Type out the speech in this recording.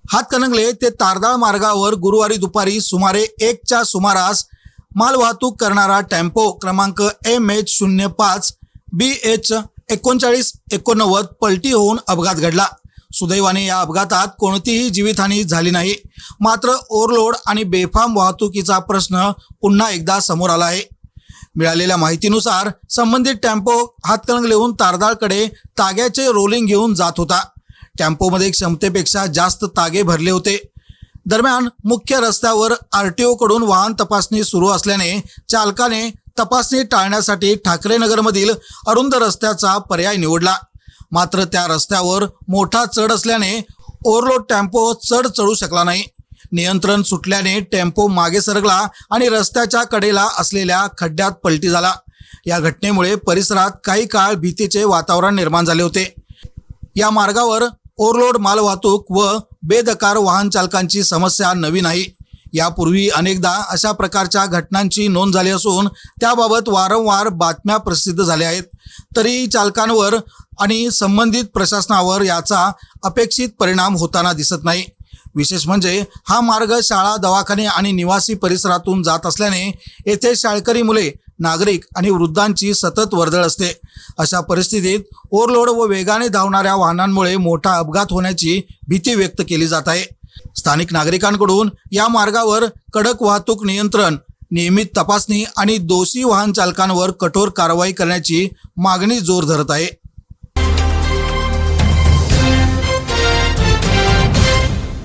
हातकणंगले ते तारदाळ मार्गावर गुरुवारी दुपारी सुमारे 1च्या सुमारास मालवाहतूक करणारा टेम्पो क्रमांक MH05 BH 3989 पलटी होऊन अपघात घडला। सुदैवाने या अपघातात कोणतीही जीवितहानी झाली नाही। मात्र ओव्हरलोड आणि बेफाम वाहतुकीचा प्रश्न पुन्हा एकदा समोर आला आहे। मिळालेल्या माहितीनुसार संबंधित टेम्पो हातकणंगलेहून तारदाळकडे ताग्याचे रोलिंग घेऊन जात होता। टेम्पोमध्ये क्षमतेपेक्षा जास्त तागे भरले होते। दरम्यान मुख्य रस्त्यावर RTO कडून वाहन तपासणी सुरू असल्याने चालकाने तपासणी टाळण्यासाठी ठाकरेनगरमधील अरुंद रस्त्याचा पर्याय निवडला। मात्र त्या रस्त्यावर मोठा चढ असल्याने ओव्हरलोड टेम्पो चढ चढू शकला नाही। नियंत्रण सुटल्याने टेम्पो मागे सरकला आणि रस्त्याच्या कडेला असलेल्या खड्ड्यात पलटी झाला। या घटनेमुळे परिसरात काही काळ भीतीचे वातावरण निर्माण झाले होते। या मार्गावर ओव्हरलोड मालवाहतूक व बेदकार वाहन चालकांची समस्या नवी नाही। यापूर्वी अनेकदा अशा प्रकारच्या घटनांची नोंद झाली असून त्याबाबत वारंवार बातम्या प्रसिद्ध झाल्या आहेत। तरी चालकांवर आणि संबंधित प्रशासनावर याचा अपेक्षित परिणाम होताना दिसत नाही। विशेष म्हणजे हा मार्ग शाळा, दवाखाने आणि निवासी परिसरातून जात असल्याने येथे शाळकरी मुले, नागरिक आणि वृद्धांची सतत वर्दळ असते। अशा परिस्थितीत ओव्हरलोड व वेगाने धावणाऱ्या वाहनांमुळे मोठा अपघात होण्याची भीती व्यक्त केली जात आहे। स्थानिक नागरिकांकडून या मार्गावर कडक वाहतूक नियंत्रण, नियमित तपासणी आणि दोषी वाहन चालकांवर कठोर कारवाई करण्याची मागणी जोर धरत आहे।